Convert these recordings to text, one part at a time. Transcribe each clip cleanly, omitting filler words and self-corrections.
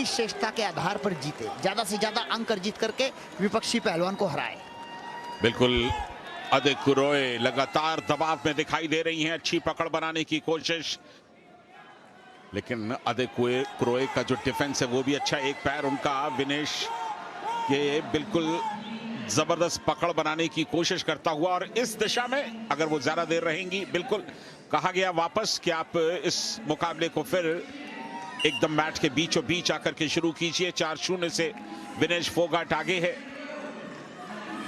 श्रेष्ठता के आधार पर जीते, ज्यादा से ज्यादा अंक अर्जित करके विपक्षी पहलवान को हराए। बिल्कुल अदेकु रॉय लगातार दबाव में दिखाई दे रही हैं, अच्छी पकड़ बनाने की कोशिश, लेकिन अदेकु रॉय का जो डिफेंस है वो भी अच्छा। एक पैर उनका विनेश ये बिल्कुल जबरदस्त पकड़ बनाने की कोशिश करता हुआ, और इस दिशा में अगर वो ज्यादा देर रहेंगी, बिल्कुल कहा गया वापस कि आप इस मुकाबले को फिर एकदम मैच के बीचों बीच आकर के शुरू कीजिए। 4-0 से विनेश फोगाट आगे है।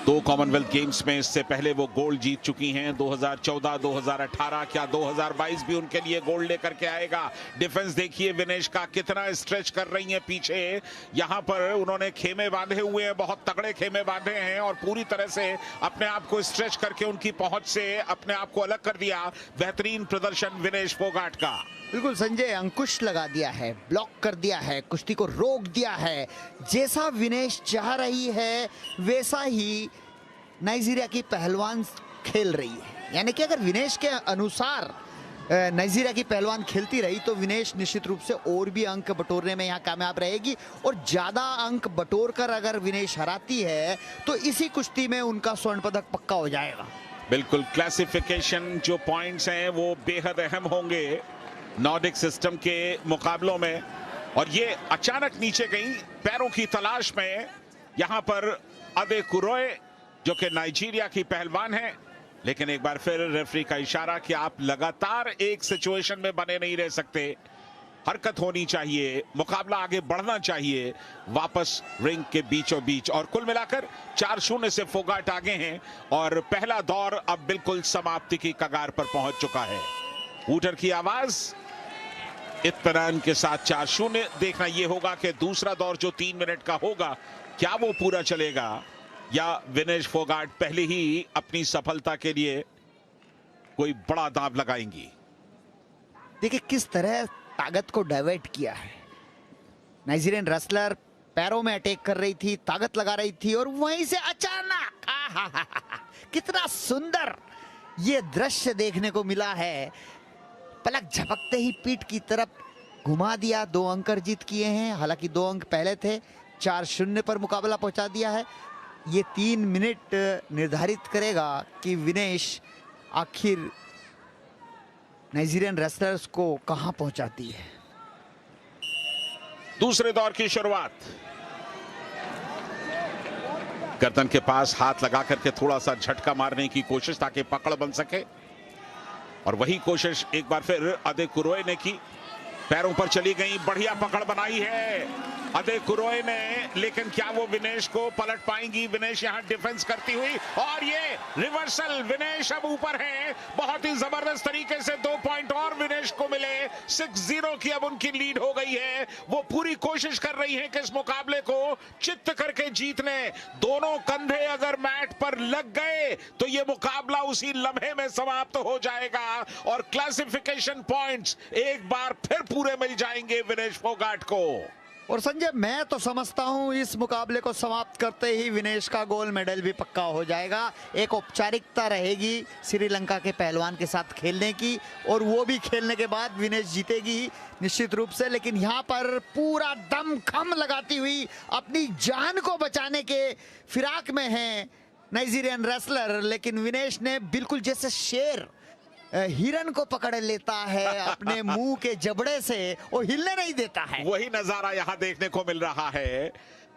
2 कॉमनवेल्थ गेम्स में इससे पहले वो गोल्ड जीत चुकी हैं, 2014, 2018, क्या 2022 भी उनके लिए गोल्ड लेकर के आएगा। डिफेंस देखिए विनेश का कितना स्ट्रेच कर रही हैं पीछे। यहां पर उन्होंने खेमे बांधे हुए हैं, बहुत तगड़े खेमे बांधे हैं, और पूरी तरह से अपने आप को स्ट्रेच करके उनकी पहुंच से अपने आप को अलग कर दिया। बेहतरीन प्रदर्शन विनेश फोगाट का। बिल्कुल संजय, अंकुश लगा दिया है, ब्लॉक कर दिया है, कुश्ती को रोक दिया है। जैसा विनेश चाह रही है वैसा ही नाइजीरिया की पहलवान खेल रही है। यानी कि अगर विनेश के अनुसार नाइजीरिया की पहलवान खेलती रही तो विनेश निश्चित रूप से और भी अंक बटोरने में यहाँ कामयाब रहेगी, और ज्यादा अंक बटोर कर अगर विनेश हराती है तो इसी कुश्ती में उनका स्वर्ण पदक पक्का हो जाएगा। बिल्कुल, क्लासिफिकेशन जो पॉइंट्स हैं वो बेहद अहम होंगे नॉर्डिक सिस्टम के मुकाबलों में, और ये अचानक नीचे गई पैरों की तलाश में। यहां पर अदेकु रॉय जो कि नाइजीरिया की पहलवान है, लेकिन एक बार फिर रेफरी का इशारा कि आप लगातार एक सिचुएशन में बने नहीं रह सकते, हरकत होनी चाहिए, मुकाबला आगे बढ़ना चाहिए वापस रिंग के बीचों बीच। और कुल मिलाकर 4-0 से फोगाट आगे हैं, और पहला दौर अब बिल्कुल समाप्ति की कगार पर पहुंच चुका है। वूटर की आवाज, इत्मीनान के साथ 4-0। देखना यह होगा कि दूसरा दौर जो 3 मिनट का होगा क्या वो पूरा चलेगा, या विनेश फोगाट पहले ही अपनी सफलता के लिए कोई बड़ा दांव लगाएंगी। देखिए किस तरह ताकत को डाइवर्ट किया है। नाइजीरियन रेसलर पैरों में अटैक कर रही थी, ताकत लगा रही थी, और वहीं से अचानक कितना सुंदर ये दृश्य देखने को मिला है। पलक झपकते ही पीठ की तरफ घुमा दिया, 2 अंक अर्जित किए हैं। हालांकि 2 अंक पहले थे, 4-0 पर मुकाबला पहुंचा दिया है। ये 3 मिनट निर्धारित करेगा कि विनेश आखिर नाइजीरियन रेसलर्स को कहां पहुंचाती है। दूसरे दौर की शुरुआत, गर्दन के पास हाथ लगा करके थोड़ा सा झटका मारने की कोशिश ताकि पकड़ बन सके, और वही कोशिश एक बार फिर अदेकु रॉय ने की। पैरों पर चली गई, बढ़िया पकड़ बनाई है अदेकु रॉय ने, लेकिन क्या वो विनेश को पलट पाएंगी? विनेश यहां डिफेंस करती हुई, और ये रिवर्सल, विनेश अब ऊपर है। बहुत ही जबरदस्त तरीके से 2 पॉइंट और विनेश को मिले। 6-0 की अब उनकी लीड हो गई है। वो पूरी कोशिश कर रही है कि इस मुकाबले को चित्त करके जीत लें। दोनों कंधे अगर मैट पर लग गए तो ये मुकाबला उसी लम्हे में समाप्त हो जाएगा, और क्लासिफिकेशन पॉइंट्स एक बार फिर पूरे मिल जाएंगे विनेश फोगाट को। और संजय, मैं तो समझता हूं इस मुकाबले को समाप्त करते ही विनेश का गोल्ड मेडल भी पक्का हो जाएगा। एक औपचारिकता रहेगी श्रीलंका के पहलवान के साथ खेलने की, और वो भी खेलने के बाद विनेश जीतेगी निश्चित रूप से। लेकिन यहाँ पर पूरा दम खम लगाती हुई अपनी जान को बचाने के फिराक में है नाइजीरियन रेसलर, लेकिन विनेश ने बिल्कुल जैसे शेर हिरन को पकड़ लेता है अपने मुंह के जबड़े से, वो हिलने नहीं देता है। वही नजारा यहां देखने को मिल रहा है।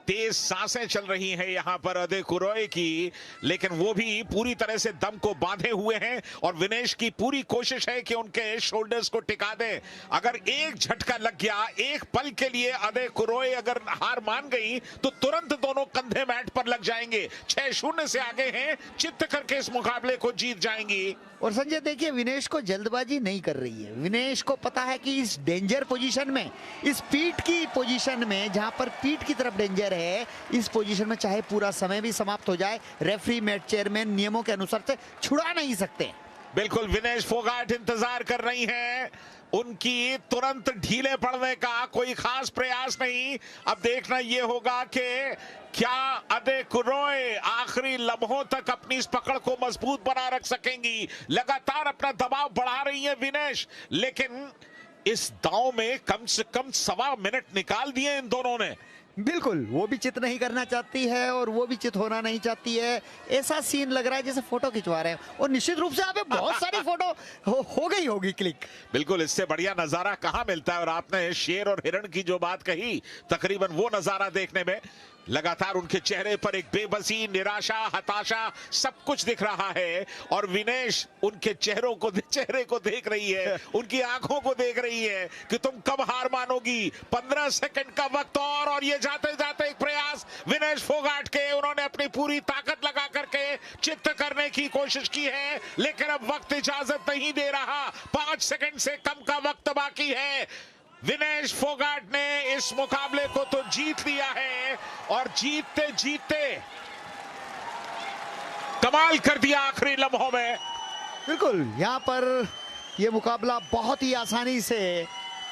तेज सांसें चल रही हैं यहां पर अदेकु रॉय की, लेकिन वो भी पूरी तरह से दम को बांधे हुए हैं, और विनेश की पूरी कोशिश है कि उनके शोल्डर्स को टिका दें। अगर एक झटका लग गया, एक पल के लिए अदेकु रॉय अगर हार मान गई तो तुरंत दोनों कंधे मैट पर लग जाएंगे। 6-0 से आगे हैं, चित्त करके इस मुकाबले को जीत जाएंगी। और संजय देखिए, विनेश को जल्दबाजी नहीं कर रही है। विनेश को पता है कि इस डेंजर पोजीशन में, इस पीठ की पोजीशन में, जहां पर पीठ की तरफ डेंजर है, इस पोजीशन में चाहे पूरा समय भी समाप्त हो जाए, रेफरी मैच चेयरमैन नियमों के अनुसार से छुड़ा नहीं सकते। बिल्कुल, विनेश फोगाट इंतजार कर रही हैं, उनकी तुरंत ढीले पड़ने का कोई खास प्रयास नहीं। अब देखना यह होगा कि क्या अदेकु रॉय आखिरी लम्हों तक अपनी इस पकड़ को मजबूत बना रख सकेंगी। लगातार अपना दबाव बढ़ा रही है विनेश, लेकिन इस दांव में कम से कम 1.25 मिनट निकाल दिए इन दोनों ने। बिल्कुल, वो भी चित नहीं करना चाहती है और वो भी चित होना नहीं चाहती है। ऐसा सीन लग रहा है जैसे फोटो खिंचवा रहे हैं और निश्चित रूप से यहाँ पे बहुत सारी फोटो हो गई होगी क्लिक। बिल्कुल, इससे बढ़िया नजारा कहां मिलता है। और आपने शेर और हिरण की जो बात कही, तकरीबन वो नजारा देखने में लगातार उनके चेहरे पर एक बेबसी, निराशा, हताशा सब कुछ दिख रहा है। और विनेश उनके चेहरे को देख रही है, उनकी आंखों को देख रही है कि तुम कब हार मानोगी। 15 सेकंड का वक्त और ये जाते जाते एक प्रयास विनेश फोगाट के, उन्होंने अपनी पूरी ताकत लगा करके चित्त करने की कोशिश की है, लेकिन अब वक्त इजाजत नहीं दे रहा। 5 सेकंड से कम का वक्त बाकी है। विनेश फोगाट ने इस मुकाबले को तो जीत लिया है और जीतते जीतते कमाल कर दिया आखिरी लम्हों में। बिल्कुल, यहाँ पर ये मुकाबला बहुत ही आसानी से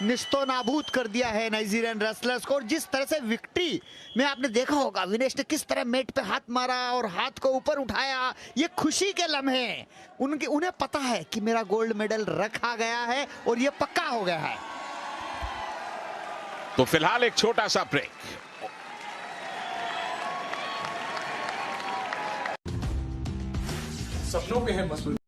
निस्तो नाबूद कर दिया है नाइजीरियन रेसलर्स को। और जिस तरह से विक्ट्री में आपने देखा होगा विनेश ने किस तरह मेट पे हाथ मारा और हाथ को ऊपर उठाया, ये खुशी के लम्हे उन्हें पता है कि मेरा गोल्ड मेडल रखा गया है और ये पक्का हो गया है। तो फिलहाल एक छोटा सा ब्रेक। सपनों पे है मसरूर।